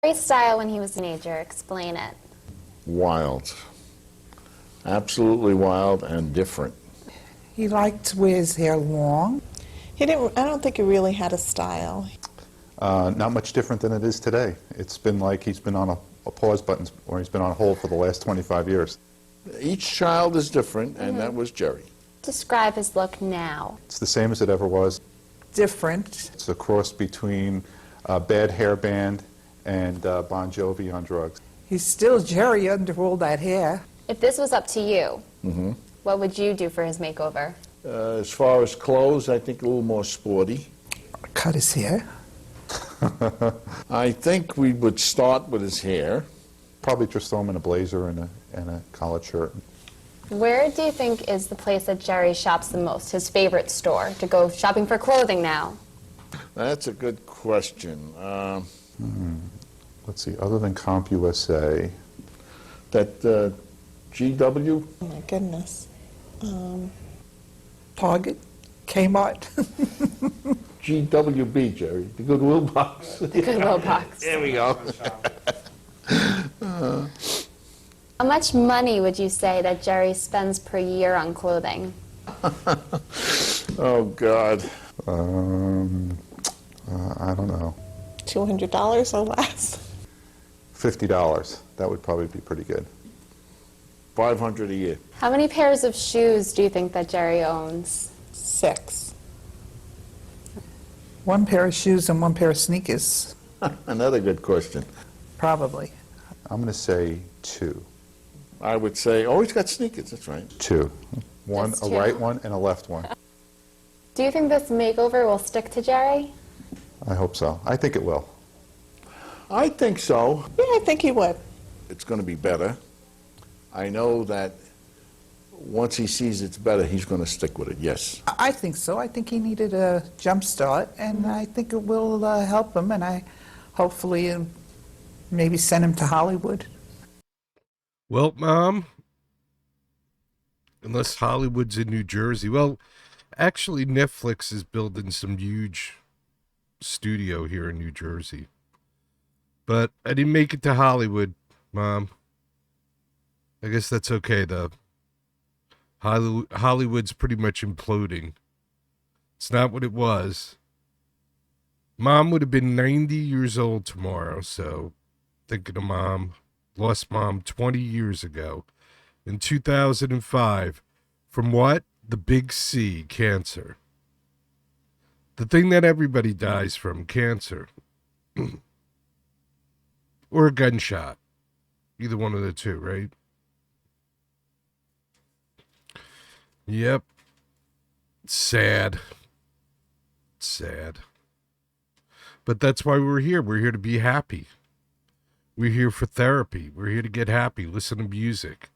Jerry's style when he was a teenager, explain it. Wild. Absolutely wild and different. He liked to wear his hair long. I don't think he really had a style. Not much different than it is today. It's been like he's been on a pause button, or he's been on hold for the last 25 years. Each child is different, and that was Jerry. Describe his look now. It's the same as it ever was. Different. It's a cross between Bad Hair Band and Bon Jovi on drugs. He's still Jerry under all that hair. If this was up to you, what would you do for his makeover? As far as clothes, I think a little more sporty. Cut his hair. I think we would start with his hair. Probably just throw him in a blazer and a collared shirt. Where do you think is the place that Jerry shops the most, his favorite store, to go shopping for clothing now? That's a good question. Let's see, other than CompUSA. That GW? Oh my goodness. Target. Kmart. GWB, Jerry. The Goodwill box. The Goodwill box. There we go. How much money would you say that Jerry spends per year on clothing? Oh, God. I don't know. $200 or less. $50. That would probably be pretty good. $500 a year. How many pairs of shoes do you think that Jerry owns? 6. One pair of shoes and one pair of sneakers. Another good question. Probably. I'm going to say 2. I would say, oh, he's got sneakers, that's right. 2. One, Just a 2. right one and a left one. Do you think this makeover will stick to Jerry? I hope so. I think it will. I think so. Yeah, I think he would. It's going to be better. I know that once he sees it's better, he's going to stick with it, yes. I think so. I think he needed a jump start, and I think it will help him, and I hopefully maybe send him to Hollywood. Well, Mom, unless Hollywood's in New Jersey. Well, actually, Netflix is building some huge studio here in New Jersey. But I didn't make it to Hollywood, Mom. I guess that's okay, though. Hollywood's pretty much imploding. It's not what it was. Mom would have been 90 years old tomorrow, so thinking of Mom. Lost Mom 20 years ago in 2005 from what? The big C, cancer. The thing that everybody dies from, cancer. Or a gunshot. Either one of the two, right? Yep. Sad. Sad. But that's why we're here. We're here to be happy. We're here for therapy. We're here to get happy, listen to music.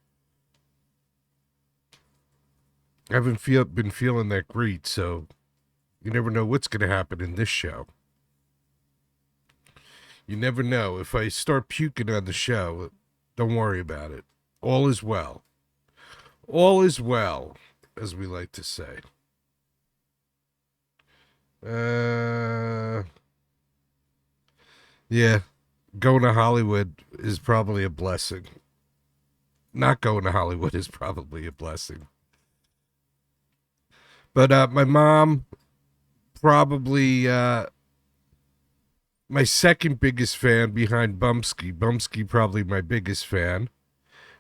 I haven't been feeling that great, so you never know what's going to happen in this show. You never know. If I start puking on the show, don't worry about it. All is well. All is well, as we like to say. Yeah. Going to Hollywood is probably a blessing. Not going to Hollywood is probably a blessing. But my mom, probably my second biggest fan behind Bumpskey. Bumpskey probably my biggest fan.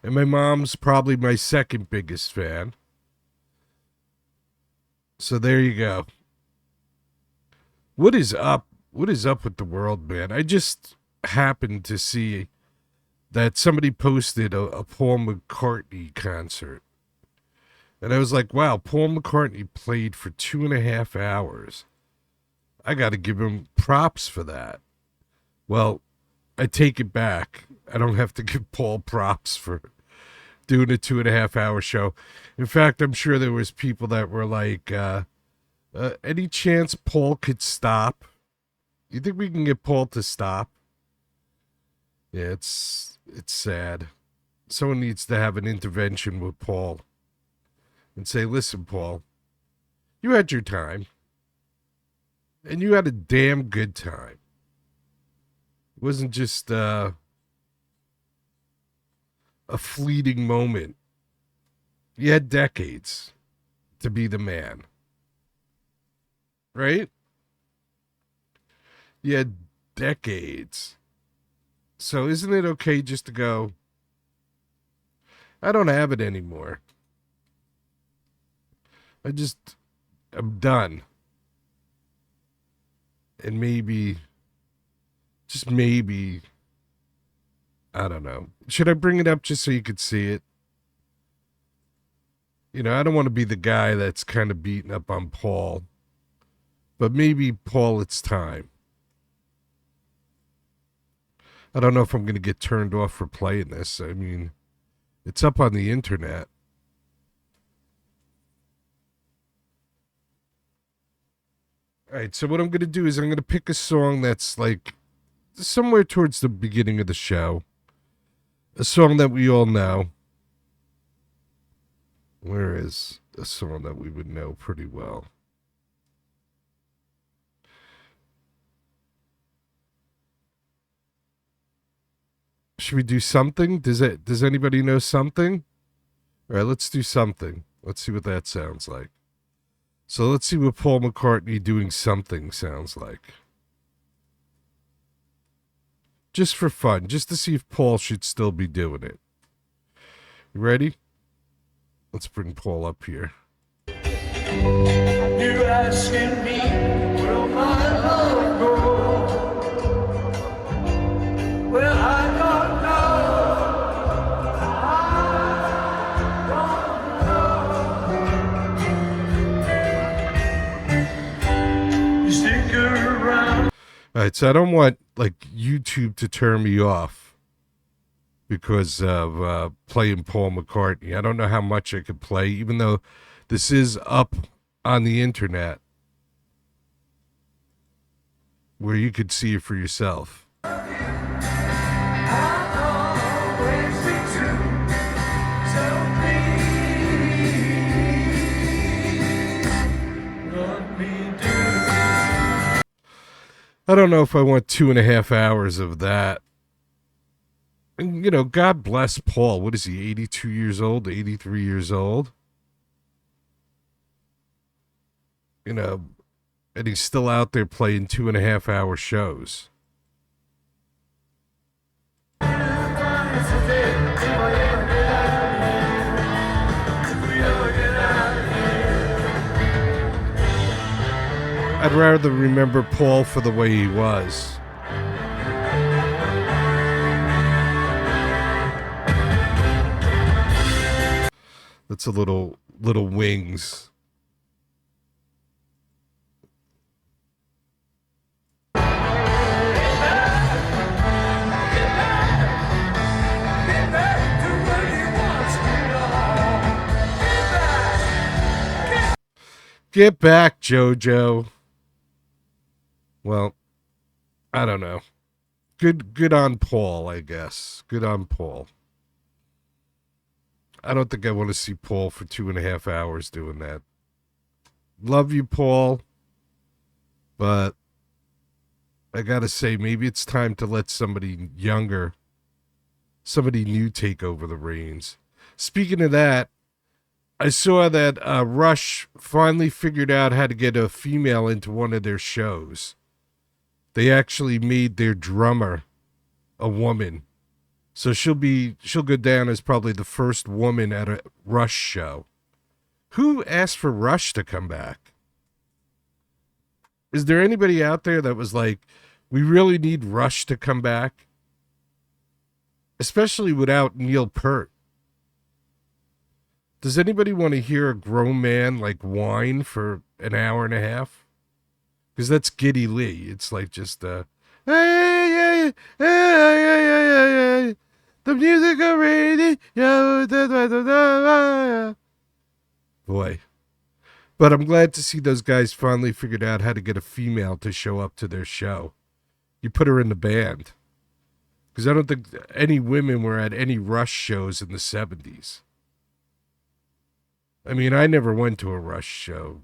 And my mom's probably my second biggest fan. So there you go. What is up? What is up with the world, man? I just happened to see that somebody posted a Paul McCartney concert. And I was like, wow, Paul McCartney played for 2.5 hours. I got to give him props for that. Well, I take it back. I don't have to give Paul props for doing a 2.5 hour show. In fact, I'm sure there was people that were like, any chance Paul could stop? You think we can get Paul to stop? Yeah, it's sad. Someone needs to have an intervention with Paul and say, listen, Paul, you had your time. And you had a damn good time. It wasn't just a fleeting moment. You had decades to be the man. Right? You had decades. So isn't it okay just to go, I don't have it anymore. I'm done. And maybe, just maybe, I don't know. Should I bring it up just so you could see it? You know, I don't want to be the guy that's kind of beating up on Paul. But maybe, Paul, it's time. I don't know if I'm going to get turned off for playing this. I mean, it's up on the internet. All right, so what I'm going to do is I'm going to pick a song that's like somewhere towards the beginning of the show. A song that we all know. Where is a song that we would know pretty well? Should we do something? Does anybody know something? All right, let's do something. Let's see what that sounds like. So let's see what Paul McCartney doing something sounds like. Just for fun, just to see if Paul should still be doing it. You ready? Let's bring Paul up here. You're asking me where all my love goes. Well, I don't know. You stick around. All right, so I don't want like YouTube to turn me off because of playing Paul McCartney. I don't know how much I could play, even though this is up on the internet where you could see it for yourself. I don't know if I want 2.5 hours of that. And, you know, God bless Paul. What is he, 82 years old, 83 years old? You know, and he's still out there playing 2.5 hour shows. I'd rather remember Paul for the way he was. That's a little Wings. Get back, JoJo. Well, I don't know. Good on Paul, I guess. Good on Paul. I don't think I want to see Paul for 2.5 hours doing that. Love you, Paul. But I gotta say, maybe it's time to let somebody younger, somebody new take over the reins. Speaking of that, I saw that Rush finally figured out how to get a female into one of their shows. They actually made their drummer a woman. So she'll go down as probably the first woman at a Rush show. Who asked for Rush to come back? Is there anybody out there that was like, we really need Rush to come back? Especially without Neil Peart. Does anybody want to hear a grown man like whine for an hour and a half? Because that's Geddy Lee. It's like just the music already. Boy. But I'm glad to see those guys finally figured out how to get a female to show up to their show. You put her in the band. Because I don't think any women were at any Rush shows in the 70s. I mean, I never went to a Rush show.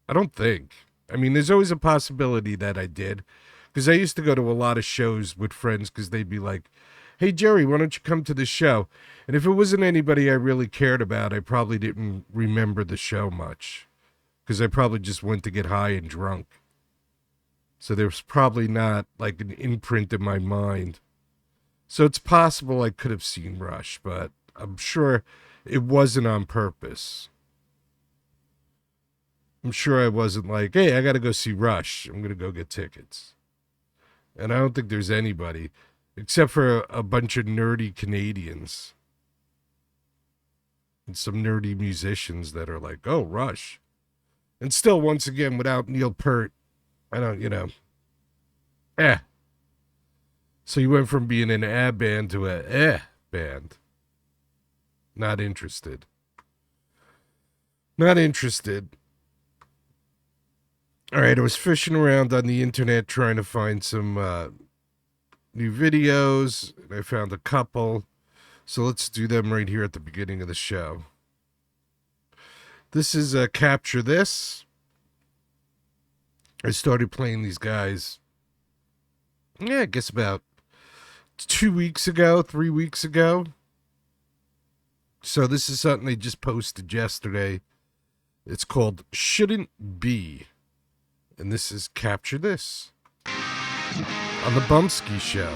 I don't think. I mean, there's always a possibility that I did. Because I used to go to a lot of shows with friends because they'd be like, hey, Jerry, why don't you come to the show? And if it wasn't anybody I really cared about, I probably didn't remember the show much because I probably just went to get high and drunk. So there's probably not like an imprint in my mind. So it's possible I could have seen Rush, but I'm sure it wasn't on purpose. I'm sure I wasn't like, hey, I got to go see Rush. I'm going to go get tickets. And I don't think there's anybody, except for a bunch of nerdy Canadians and some nerdy musicians that are like, oh, Rush. And still, once again, without Neil Peart, I don't, So you went from being an band to a band. Not interested. Not interested. All right, I was fishing around on the internet trying to find some new videos, and I found a couple. So let's do them right here at the beginning of the show. This is Capture This. I started playing these guys, I guess about 3 weeks ago. So this is something they just posted yesterday. It's called Shouldn't Be. And this is Capture This on the Bumpskey Show.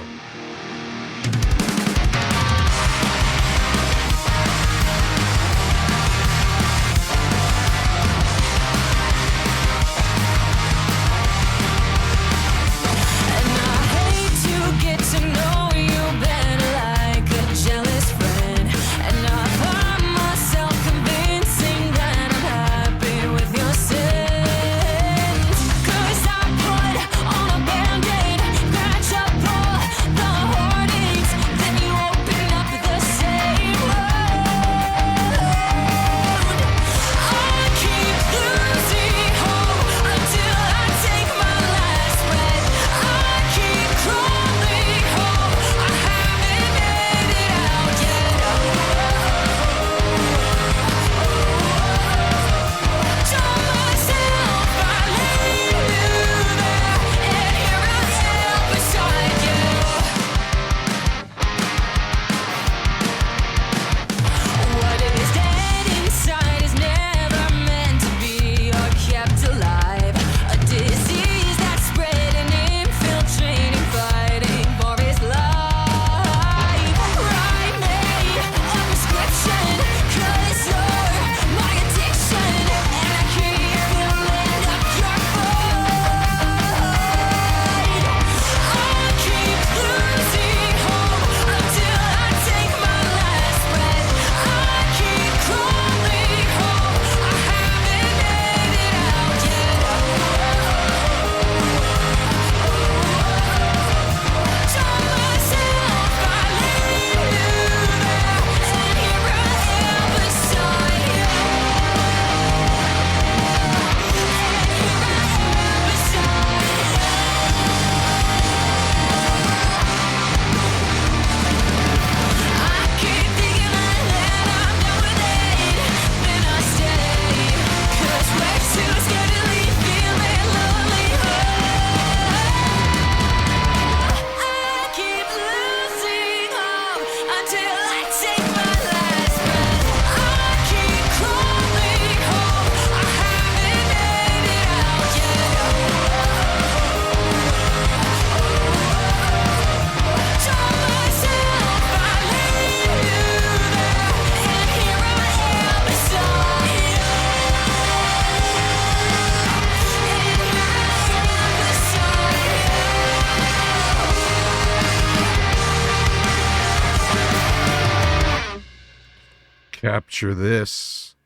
Capture This.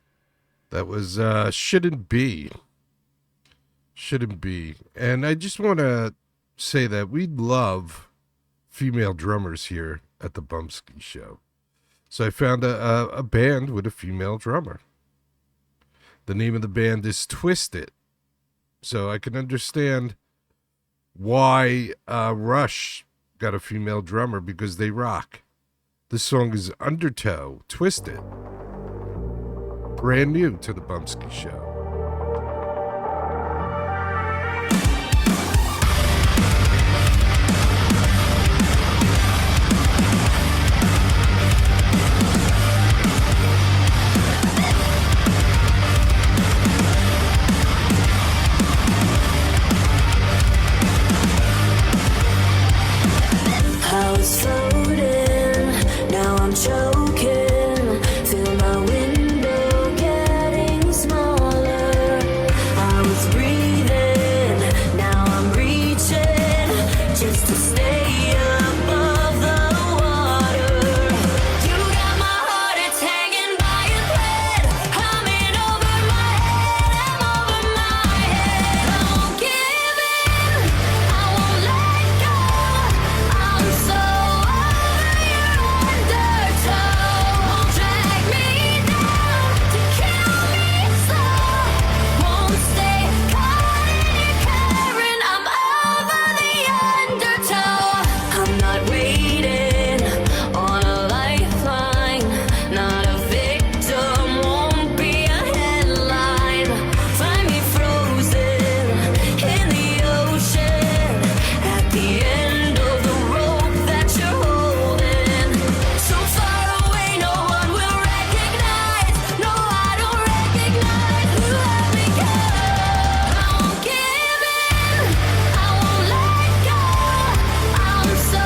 That was Shouldn't Be. Shouldn't Be. And I just want to say that we love female drummers here at the Bumpskey Show. So I found a band with a female drummer. The name of the band is Twisted. So I can understand why Rush got a female drummer, because they rock. This song is Undertow, Twisted. Brand new to the Bumpskey Show. was floating, now I'm choking. Feel my window getting smaller. I was breathing, now I'm reaching just to stay above the water. You got my heart, it's hanging by a thread. I'm in over my head, I'm over my head. I won't give in, I won't let go. I'm so over your undertow. Won't drag me down to kill me slow. Won't stay caught in your current. I'm over the undertow. I'm not waiting on a lifeline. Not a victim, won't be a headline. Find me frozen in the ocean at the end of the rope that you're holding. So far away, no one will recognize. No, I don't recognize who I've become. I won't give in, I won't let go. I'm so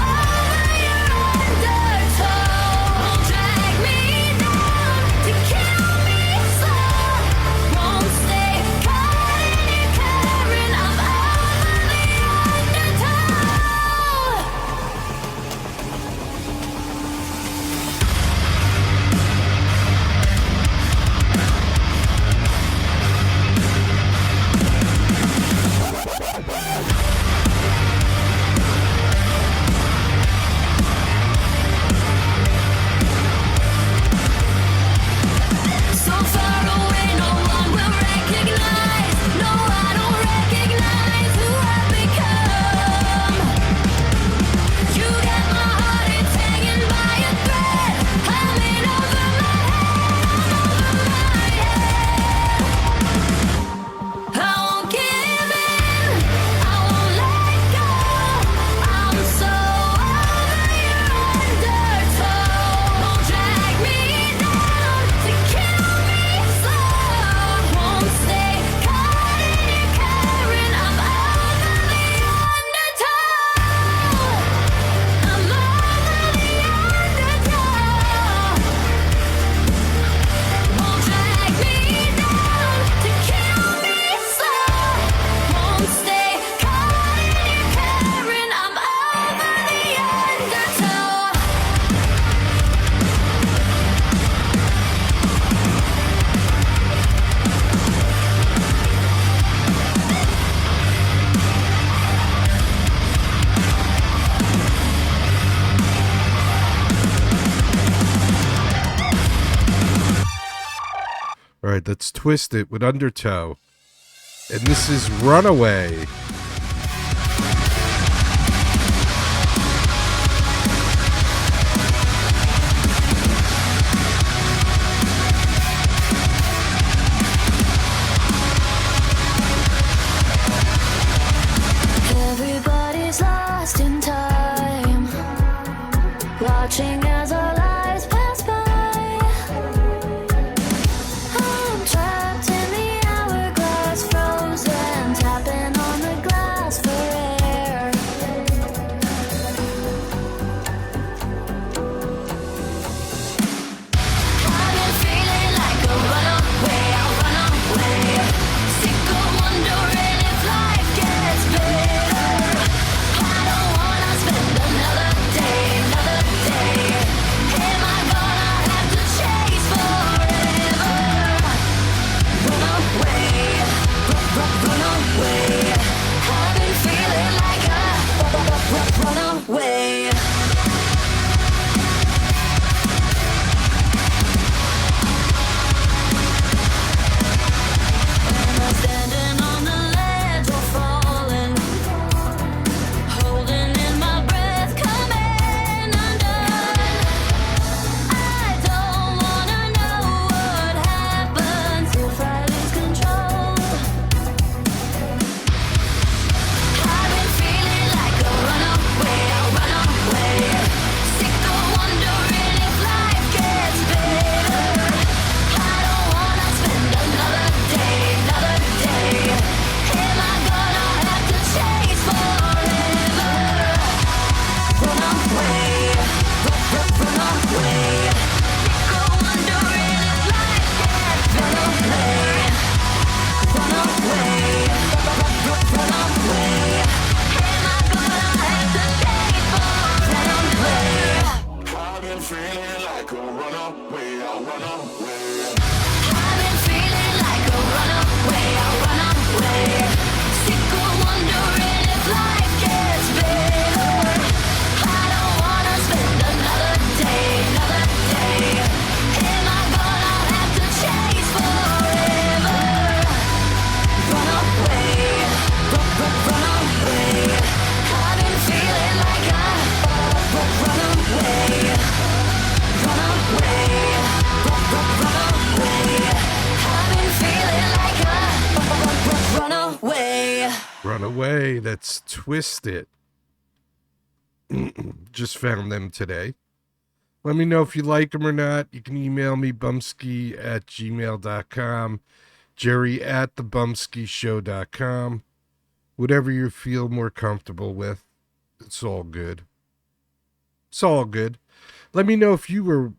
over your undertow. Won't drag me down to kill me slow. Won't stay caught in your current. I'm over the undertow. So far away, no one will recognize. No, I don't recognize who I've become. You got my heart, it's hanging by a thread. I'm in over my head, I won't give in, I won't let go. I'm so over your undertow. Won't drag me down to kill me slow. Won't stay caught in your current. I'm over the undertow. I'm over the undertow. Won't drag me down to kill me slow. Won't stay caught in your current. I'm over the undertow. All right, let's twist it with Undertow. And this is Runaway. Everybody's lost in time, watching as our lives pass by. I'm trapped in the hourglass, frozen, tapping on the glass for air. I've been feeling like a runaway, I'll run away. Sick of wondering if life gets better. I don't wanna spend another day I've been feeling like a runaway, sick of wondering if life gets better. I don't wanna spend another day. Am I gonna have to chase forever? Run away, run away. I've been feeling like I run away, run away, run away. I've been feeling like I run away. Run away. That's Twisted. Just found them today. Let me know if you like them or not. You can email me, bumpskey@gmail.com, jerry@thebumskeyshow.com. Whatever you feel more comfortable with. It's all good. It's all good. Let me know if you were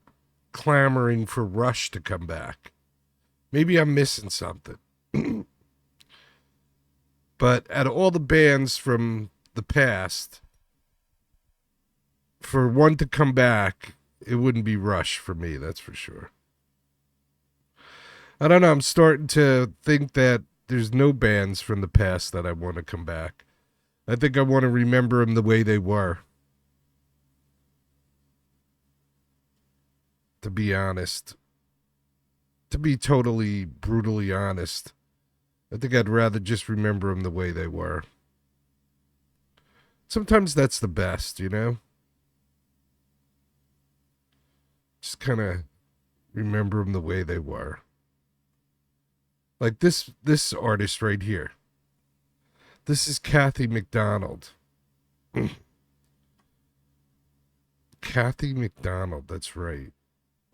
clamoring for Rush to come back. Maybe I'm missing something. But out of all the bands from the past, for one to come back, it wouldn't be Rush for me, that's for sure. I don't know, I'm starting to think that there's no bands from the past that I want to come back. I think I want to remember them the way they were. To be honest. To be totally, brutally honest. I think I'd rather just remember them the way they were. Sometimes that's the best, you know? Just kind of remember them the way they were. Like this artist right here. This is Kathy McDonald. Kathy McDonald, that's right.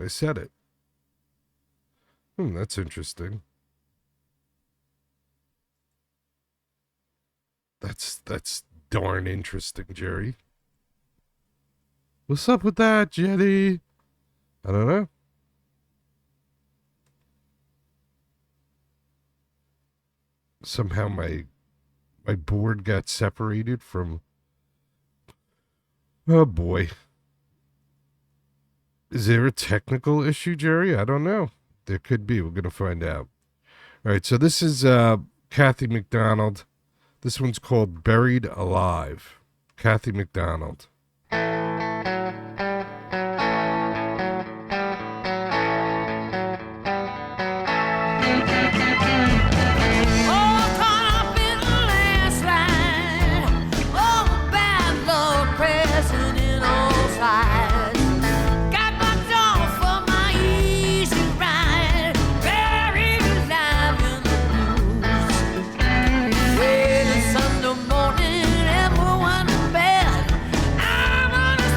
I said it. That's interesting. That's darn interesting, Jerry. What's up with that, Jenny? I don't know. Somehow my board got separated from... Oh, boy. Is there a technical issue, Jerry? I don't know. There could be. We're going to find out. All right, so this is Kathy McDonald. This one's called Buried Alive. Kathy McDonald. Sunday morning, everyone in bed. I'm gonna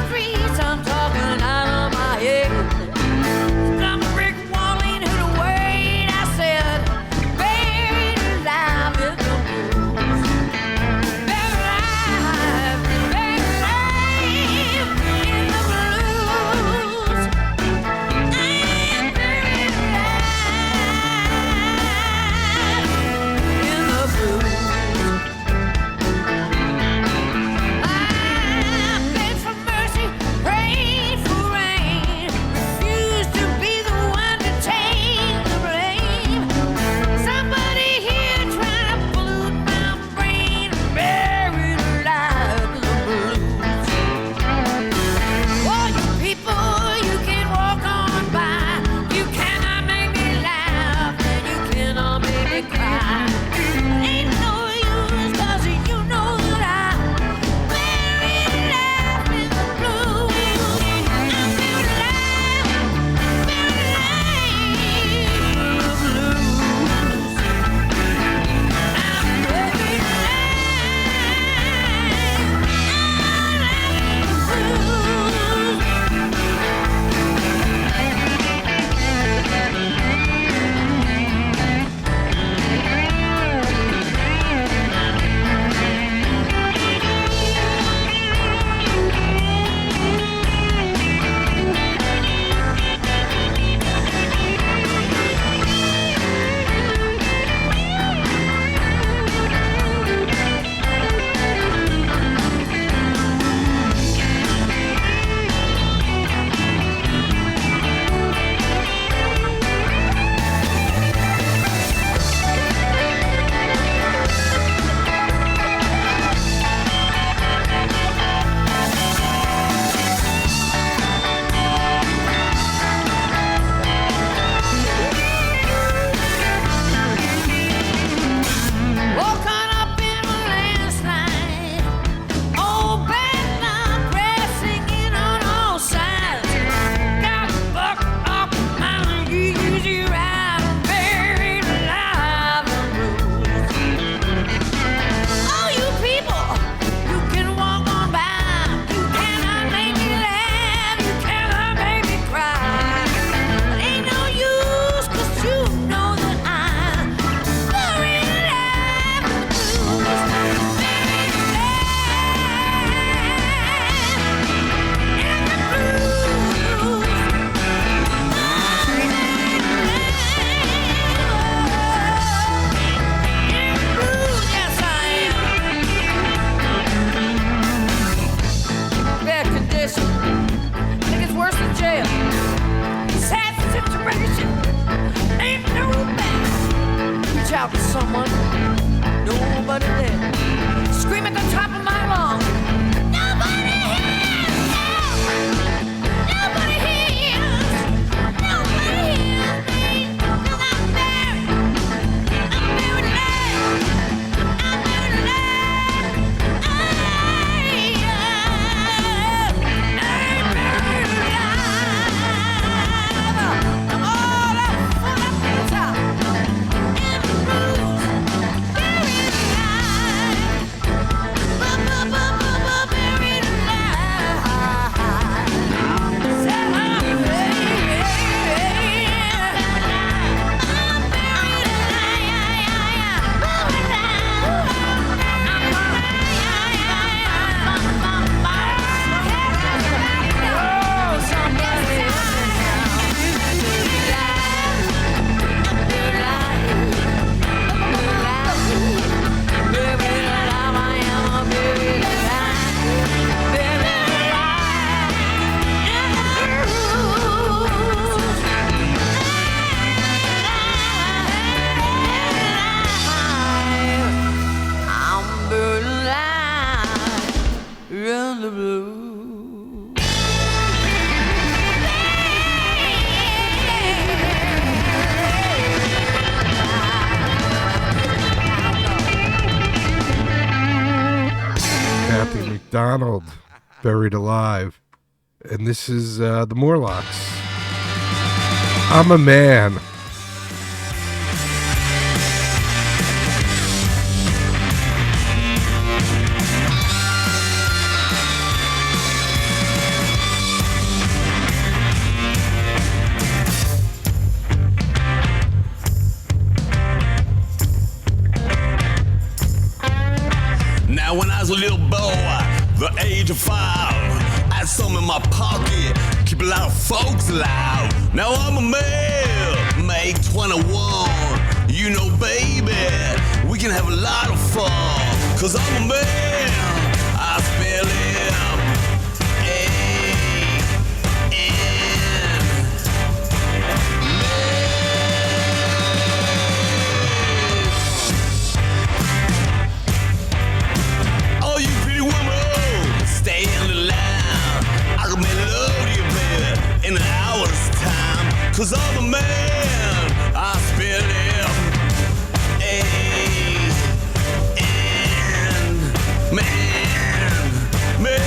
someone, nobody there. Scream at the top of my lungs. Nobody hears. Nobody hears. Nobody hears me. 'Cause I'm buried. I'm buried alive. I'm buried alive. I'm buried alive. I'm all up full of pizza. In the blues. Buried alive. Buried alive. Said I'm buried. I'm buried I'm buried alive in the blue. Kathy McDonald, Buried Alive. And this is the Morlocks. I'm a Man. Now when I was a little boy, the age of 5, I had some in my pocket, keep a lot of folks alive. Now I'm a man, make 21. You know, baby, we can have a lot of fun. 'Cause I'm a man, I spell all you pretty women, stay in the line. I can make love to you, baby, in an hour's time. 'Cause I'm a man, I spell M-A-N, man, man.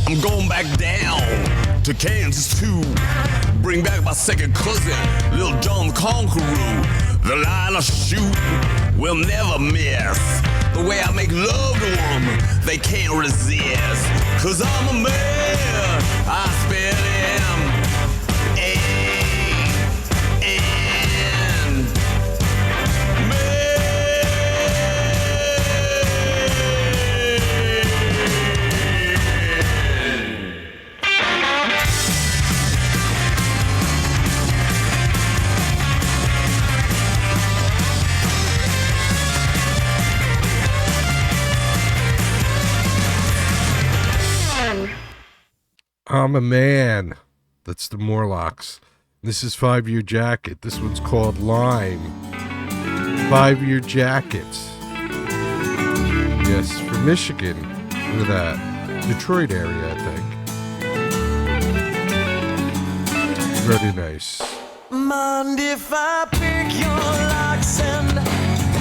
I'm going back down to Kansas too. Bring back my second cousin, Little John the Conqueror. The line I shoot will never miss. The way I make love to them, they can't resist. 'Cause I'm a man, I spell M-A-N, I'm a Man. That's the Morlocks. This is 5-Year Jacket. This one's called Lime. 5-Year Jacket. Yes, from Michigan. Look at that. Detroit area, I think. Very nice. Mind if I pick your locks and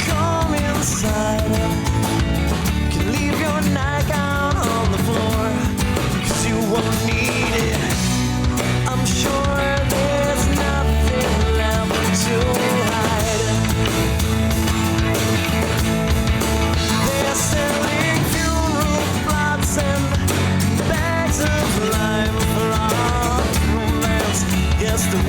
come inside? Can leave your nightgown on the floor, 'cause you won't need it. I'm sure there's nothing left to hide. They're selling funeral plots and bags of lime for our romance. Yes, the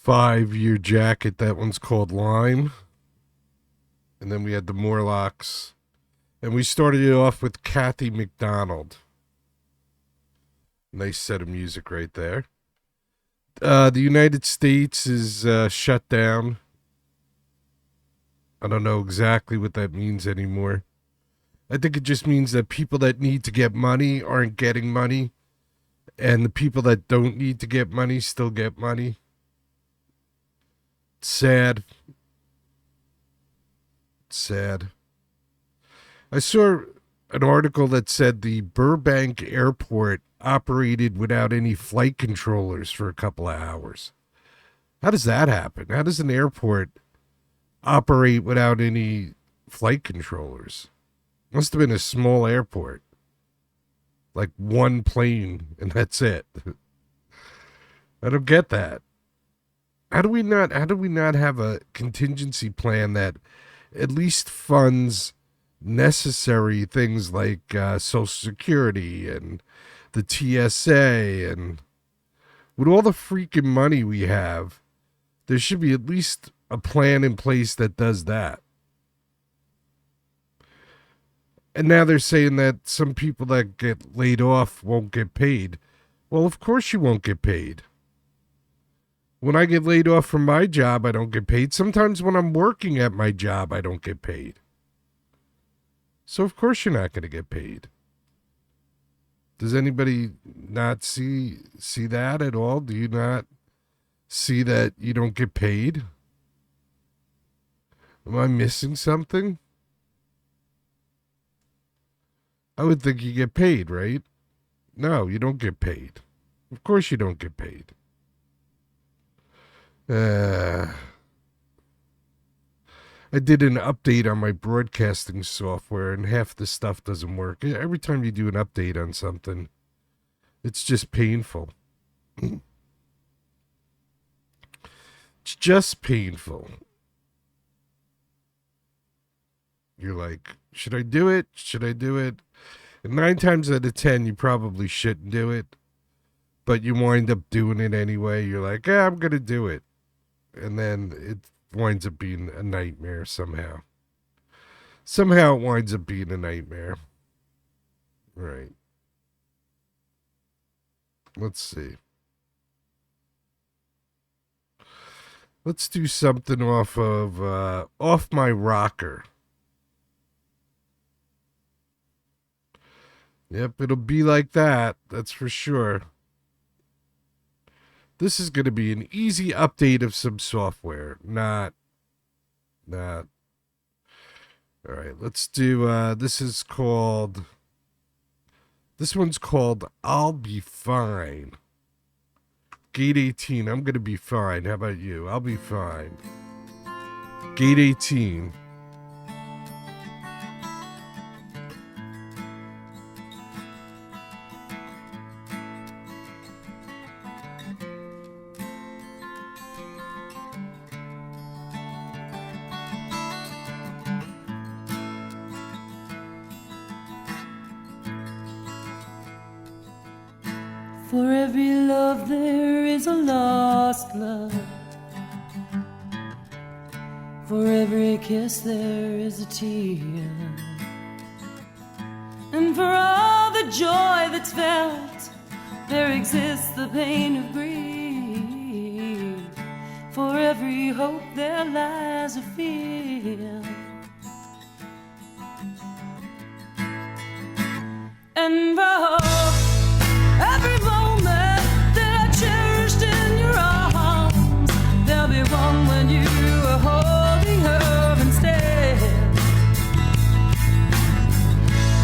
5-year jacket. That one's called Lime. And then we had the Morlocks. And we started it off with Kathy McDonald. Nice set of music right there. The United States is shut down. I don't know exactly what that means anymore. I think it just means that people that need to get money aren't getting money, and the people that don't need to get money still get money. It's sad. It's sad. I saw an article that said the Burbank airport operated without any flight controllers for a couple of hours. How does that happen? How does an airport operate without any flight controllers? Must have been a small airport. Like one plane, and that's it. I don't get that. How do we not have a contingency plan that at least funds necessary things like Social Security and the TSA, and with all the freaking money we have, there should be at least a plan in place that does that. And now they're saying that some people that get laid off won't get paid. Well, of course you won't get paid. When I get laid off from my job, I don't get paid. Sometimes when I'm working at my job, I don't get paid. So of course you're not going to get paid. Does anybody not see that at all? Do you not see that you don't get paid? Am I missing something? I would think you get paid, right? No, you don't get paid. Of course you don't get paid. I did an update on my broadcasting software, and half the stuff doesn't work. Every time you do an update on something, it's just painful. It's just painful. You're like, should I do it? Should I do it? And 9 times out of 10, you probably shouldn't do it. But you wind up doing it anyway. You're like, I'm going to do it. And then it winds up being a nightmare somehow. Somehow it winds up being a nightmare. Right. Let's see. Let's do something off of Off My Rocker. Yep, it'll be like that. That's for sure. This is going to be an easy update of some software. Not. All right, let's do, this one's called I'll Be Fine. Gate 18, I'm going to be fine. How about you? I'll be fine. Gate 18. For every love there is a lost love. For every kiss there is a tear. And for all the joy that's felt, there exists the pain of grief. For every hope there lies a fear. And for every moment that I cherished in your arms, there'll be one when you are holding her instead.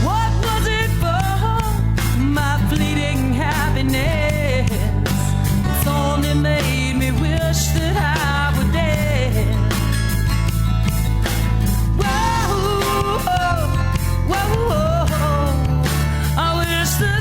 What was it for, my fleeting happiness? It's only made me wish that I were dead. Whoa, whoa, whoa, I wish that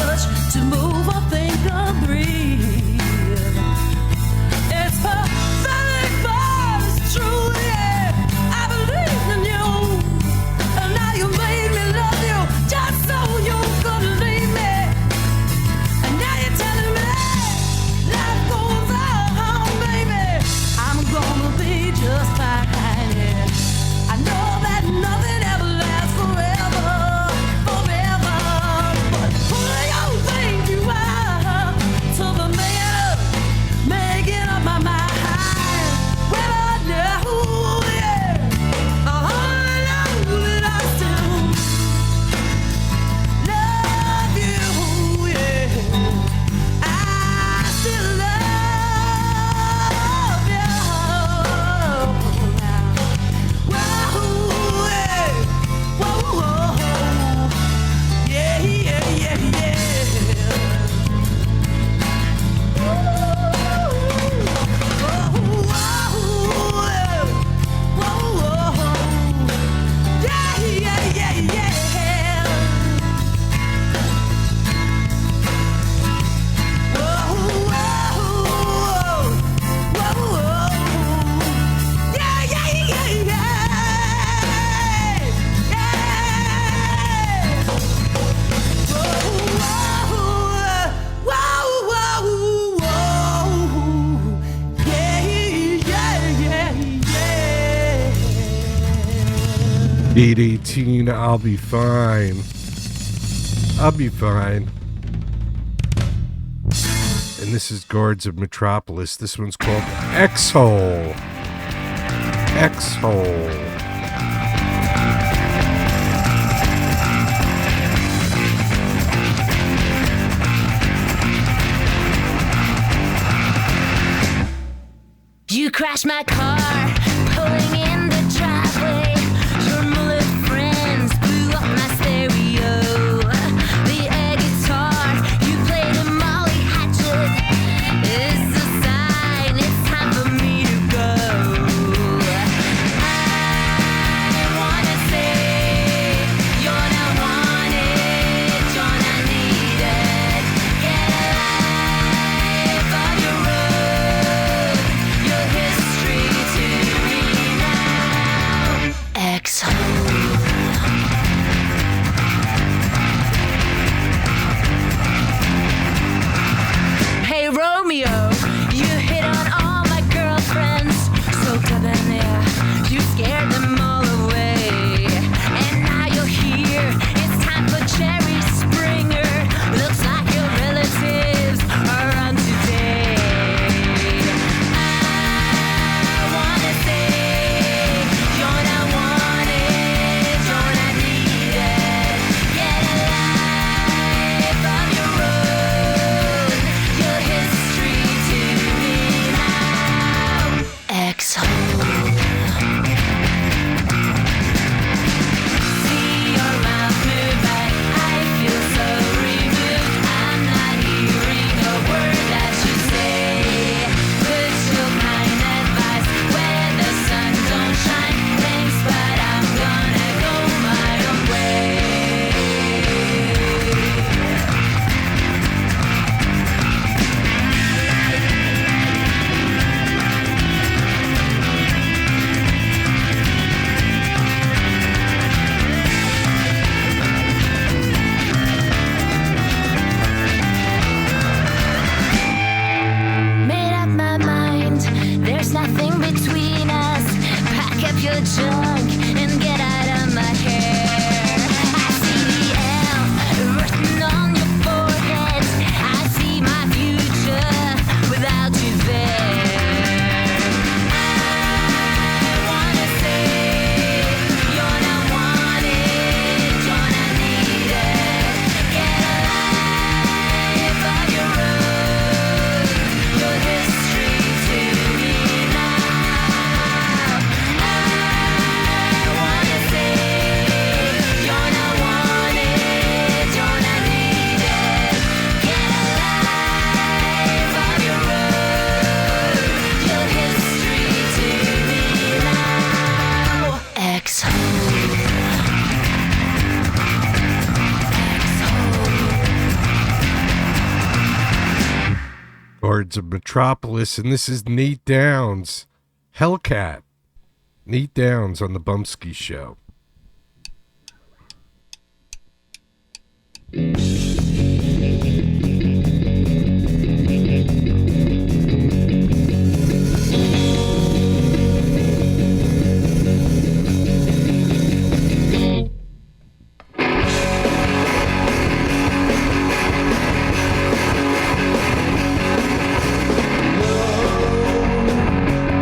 much to move or think or breathe. It's pathetic, but it's true, yeah. I believed in you, and now you made me love you just so you could leave me. And now you're telling me life goes on, baby. I'm gonna be just fine, yeah. I know that nothing ever lasts forever, forever. But who do you think you are to the man making up my mind? Well, I know, yeah, I know that I still love you, yeah. I still love you now. Whoa, yeah, whoa, whoa, yeah, yeah, yeah, yeah. Yeah. 8:18, I'll be fine. I'll be fine. And this is Guards of Metropolis. This one's called X-Hole. X-Hole. You crashed my car, pulling in the driveway. Your mullet friends blew up my stereo. The air guitar you played in Molly Hatchet is a sign it's time for me to go. I wanna say you're not wanted, you're not needed. Get a life on your own. Your history to me now. X-Hole. Hey Romeo, you hit on all my girlfriends. Soaked up in there, you scared them all away. And now you're here, it's time for Jerry Springer. Looks like your relatives are on today. I wanna say you're not wanted, you're not needed. Get a life of your own. Your history to me now. X-Hole. See your mouth move back, I feel so removed. I'm not hearing a word that you say. Put your kind advice where the sun don't shine. Thanks, but I'm gonna go my own way. Made up my mind, there's nothing between us. Pack up your junk and get out of my hair. I see the L written on your forehead. I see my future without you there. I wanna say you're not wanted, you're not needed. Get a life of your own. Your history to me now. I suburbs of Metropolis, and this is Nate Downs, Hellcat. Nate Downs on the Bumpskey Show.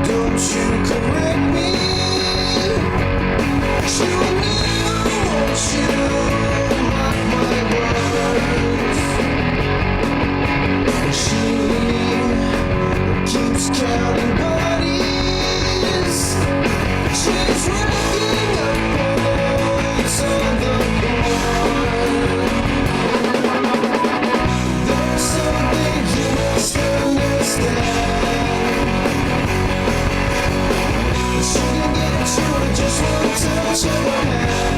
Don't you correct me. She will never want you. Mark my words. She keeps counting bodies. She's racking up points on the board. There's something you must understand. She can get you with just one touch of her hand.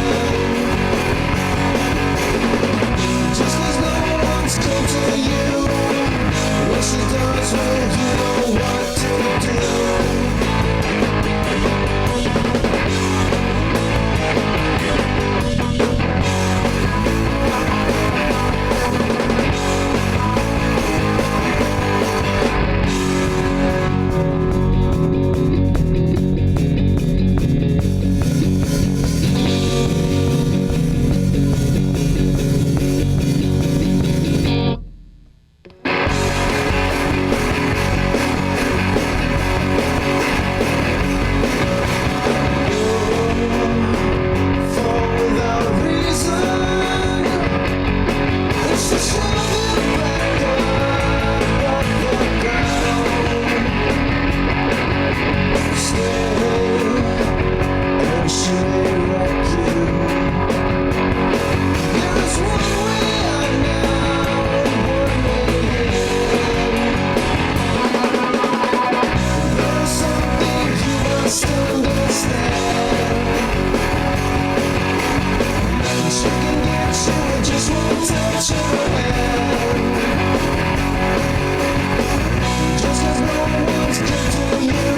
Just 'cause no one's come to you, when she does, well, you know what to do. Fall without reason. It's the shoving back up the ground. Stay, and she may wreck you. There is one way out now, and one way in. There's something you must understand. She can get you with just one touch of her hand. Just 'cause no one's good to you,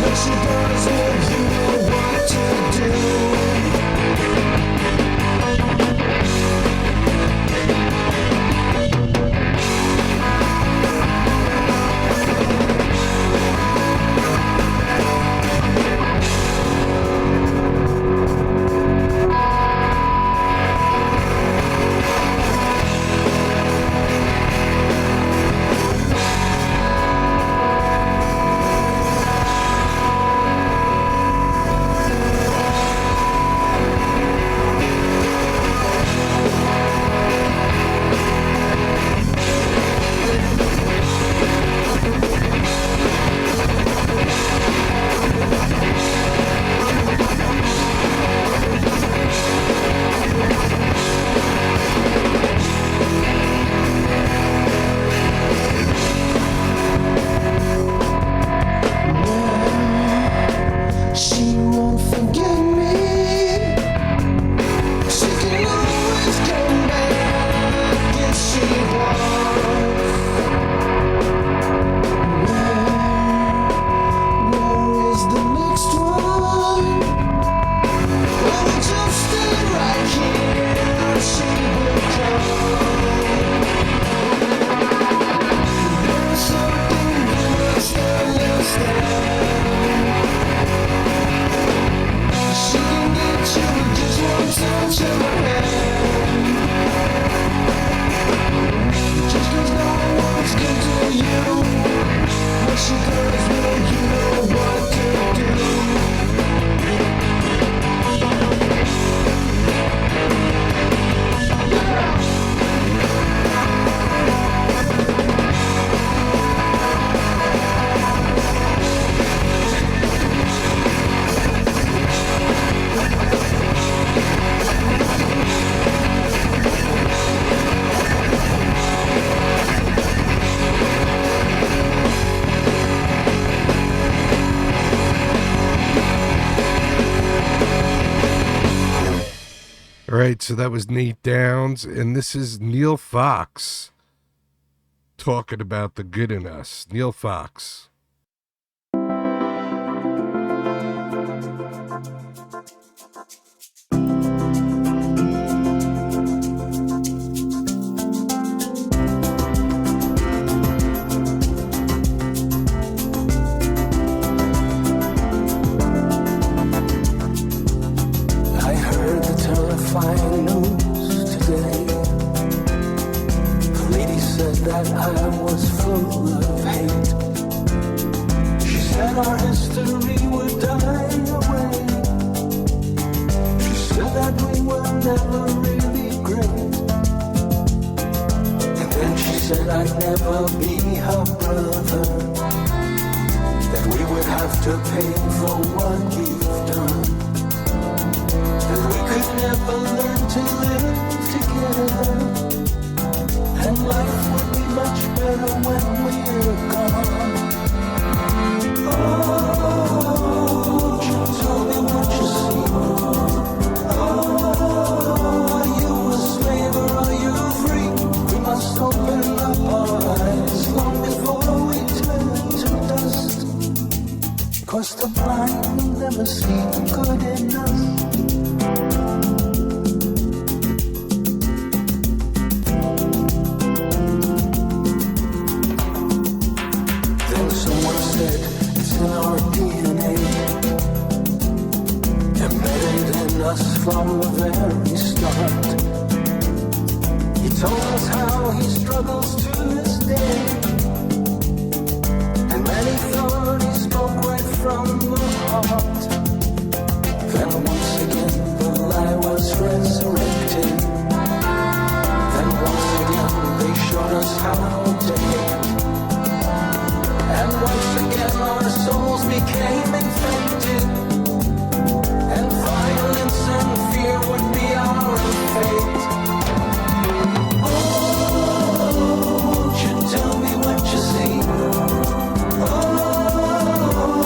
when she does, well, you know what to do. She won't forget me. She can always come back if she wants. Where is the next one? Well, we just stay right here. She will come. There's something you must understand. She can get you with just one touch of her hand. Just 'cause no one's good to you, when she does, well, you know what to do. All right, so that was Nate Downs, and this is Neil Fox, talking about the good in us. Neil Fox. That I was full of hate. She said our history would die away. She said that we were never really great. And then she said I'd never be her brother, that we would have to pay for what we've done, that we could never learn to live together, and life would be much better when we're gone. Oh, you tell me what you see. Oh, are you a slave or are you free? We must open up our eyes long before we turn to dust, 'cause the blind will never see the good in us. In our DNA, embedded in us from the very start. He told us how he struggles to this day, and many thought he spoke right from the heart. Then once again the lie was resurrected. Then once again they showed us how to hate. And once again our souls became infected, and violence and fear would be our fate. Oh, won't you tell me what you see? Oh,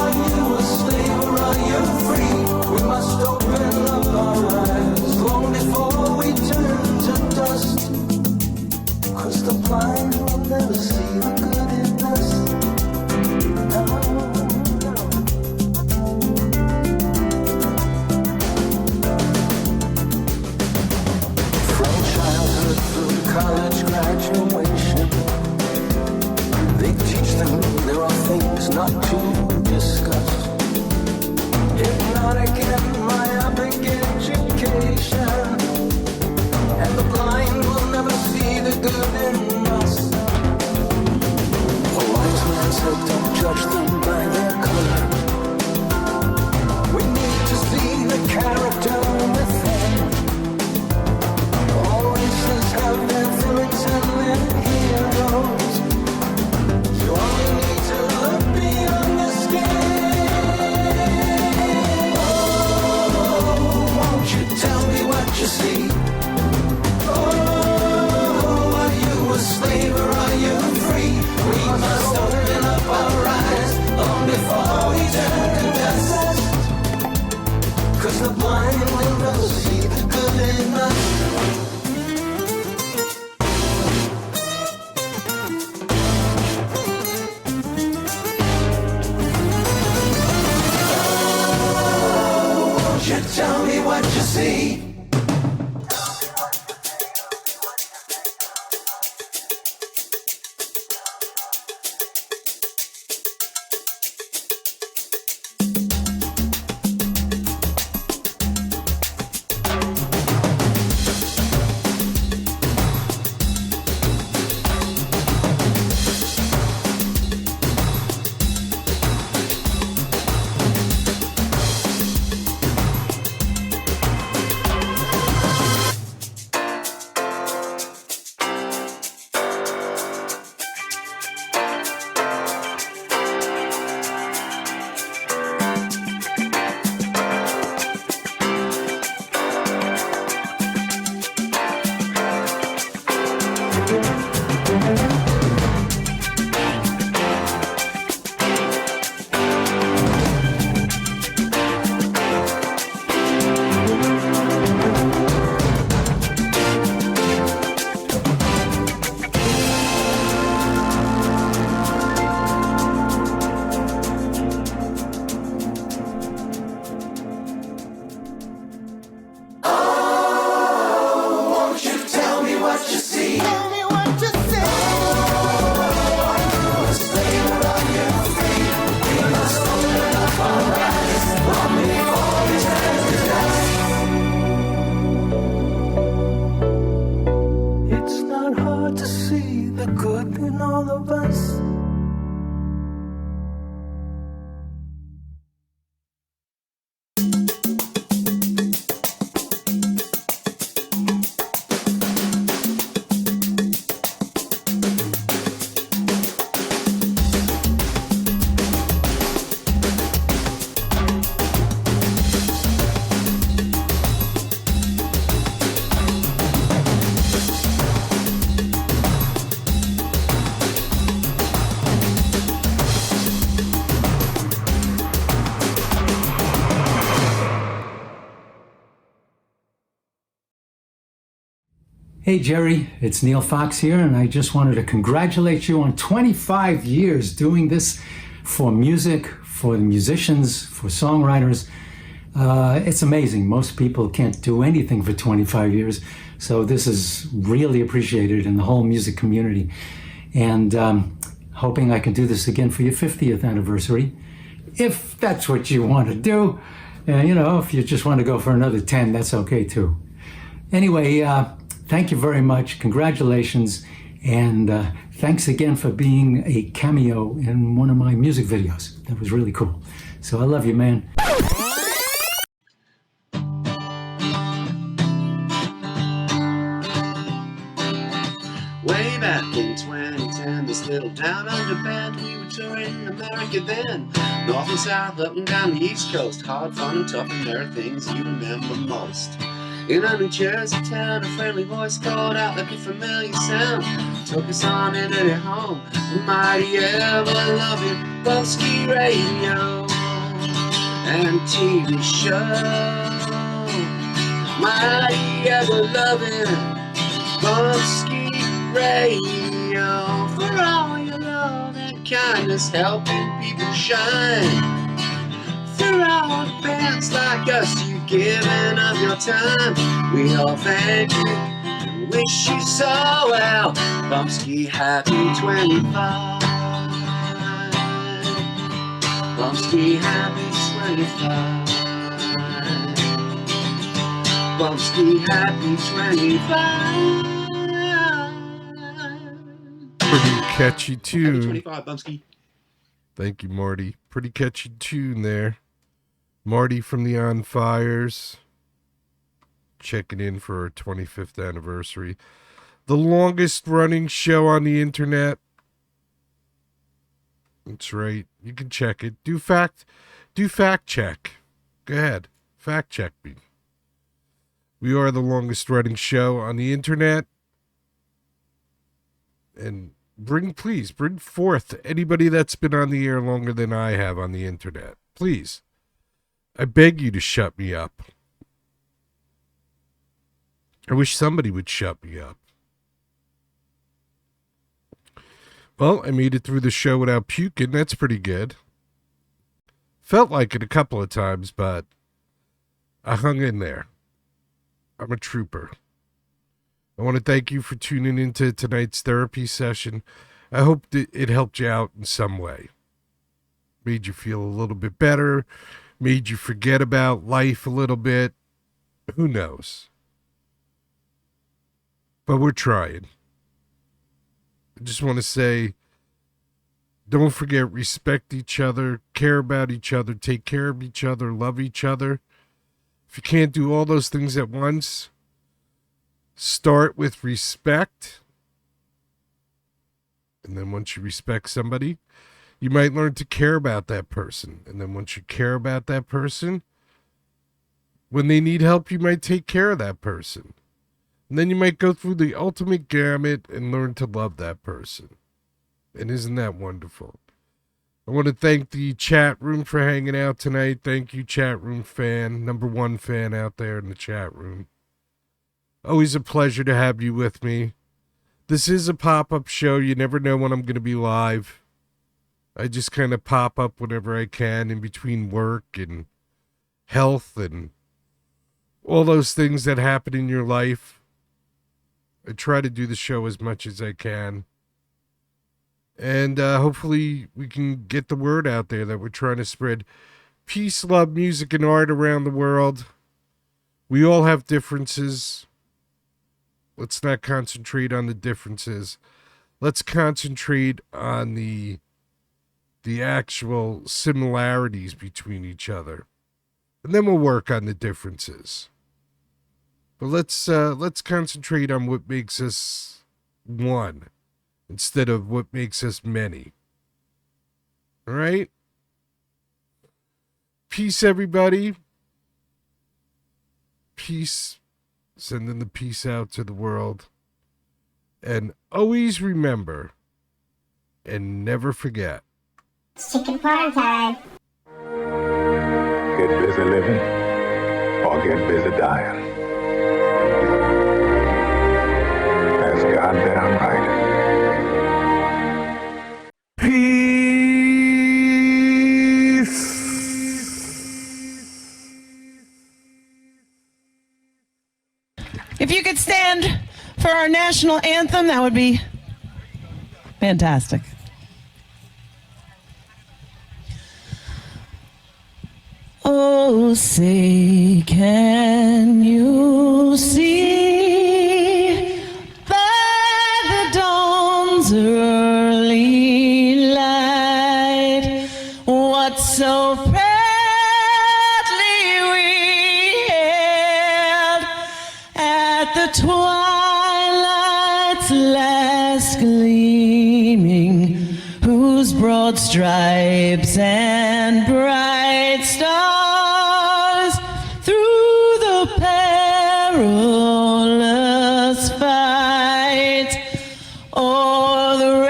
are you a slave or are you free? We must open up our eyes long before we turn to dust, 'cause the blind will never see the good in us. College graduation, they teach them there are things not to discuss. Hypnotic and myopic education, and the blind will never see the good in us. A wise man said don't judge them by their color. We need to see the character within. All races have their villains and their heroes. You only need to look beyond the skin. Oh, won't you tell me what you see? Oh, are you a slave or are you free? We must open up our eyes long before we turn to dust, 'cause the blind will never see the good in us. Tell me what you see. Hey Jerry, it's Neil Fox here, and I just wanted to congratulate you on 25 years doing this for music, for the musicians, for songwriters. It's amazing. Most people can't do anything for 25 years, so this is really appreciated in the whole music community. And hoping I can do this again for your 50th anniversary, if that's what you want to do. You know, if you just want to go for another 10, that's okay too. Anyway, thank you very much. Congratulations. And thanks again for being a cameo in one of my music videos. That was really cool. So I love you, man. Way back in 2010, this little town under band, we were touring America then. North and south, up and down the East Coast, hard, fun and tough, and there are things you remember most. In a New Jersey town, a friendly voice called out like a familiar sound, took us on into their home, the mighty ever-loving Bumpskey radio and TV show. Mighty ever-loving Bumpskey radio, for all your love and kindness, helping people shine. For all the bands like us, you've given of your time. We all thank you and wish you so well. Bumpskey, happy 25. Bumpskey, happy 25. Bumpskey, happy 25. Pretty catchy Happy tune. 25, Bumpskey. Thank you, Marty. Pretty catchy tune there. Marty from the On Fires, checking in for our 25th anniversary. The longest running show on the internet. That's right. You can check it. Do fact check. Go ahead. Fact check me. We are the longest running show on the internet. And please bring forth anybody that's been on the air longer than I have on the internet. Please. I beg you to shut me up. I wish somebody would shut me up. Well, I made it through the show without puking. That's pretty good. Felt like it a couple of times, but I hung in there. I'm a trooper. I want to thank you for tuning into tonight's therapy session. I hope that it helped you out in some way. Made you feel a little bit better. Made you forget about life a little bit. Who knows? But we're trying. I just want to say, don't forget, respect each other, care about each other, take care of each other, love each other. If you can't do all those things at once, start with respect. And then once you respect somebody, you might learn to care about that person. And then once you care about that person, when they need help, you might take care of that person. And then you might go through the ultimate gamut and learn to love that person. And isn't that wonderful? I want to thank the chat room for hanging out tonight. Thank you, chat room fan, number one fan out there in the chat room. Always a pleasure to have you with me. This is a pop-up show. You never know when I'm going to be live. I just kind of pop up whenever I can in between work and health and all those things that happen in your life. I try to do the show as much as I can. And hopefully we can get the word out there that we're trying to spread peace, love, music, and art around the world. We all have differences. Let's not concentrate on the differences. Let's concentrate on the actual similarities between each other. And then we'll work on the differences. But let's concentrate on what makes us one instead of what makes us many. All right? Peace, everybody. Peace. Sending the peace out to the world. And always remember and never forget. It's chicken party time. Get busy living or get busy dying. If you could stand for our national anthem, that would be fantastic. Oh, say, can you see by the dawn's early light what so proudly we hailed at the twilight's last gleaming, whose broad stripes and bright stars through the perilous fight o'er the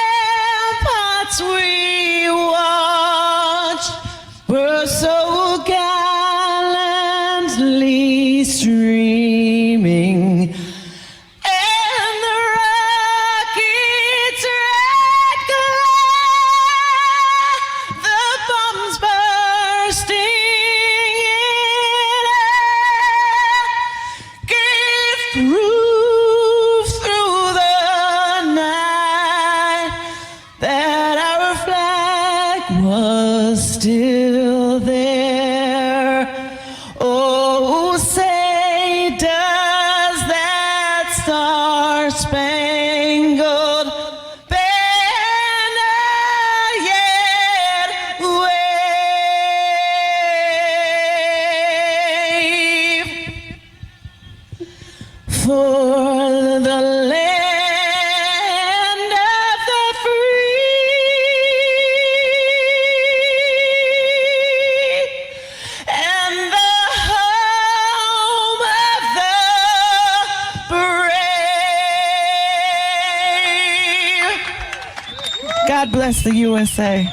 ramparts we watched were so gallantly streaming. And the rocket's red glare, the bombs bursting in air, gave proof through the night that our flag was still there. Oh, say, does that star-spangled banner yet wave for the land of the free and the home of the brave? God bless the USA.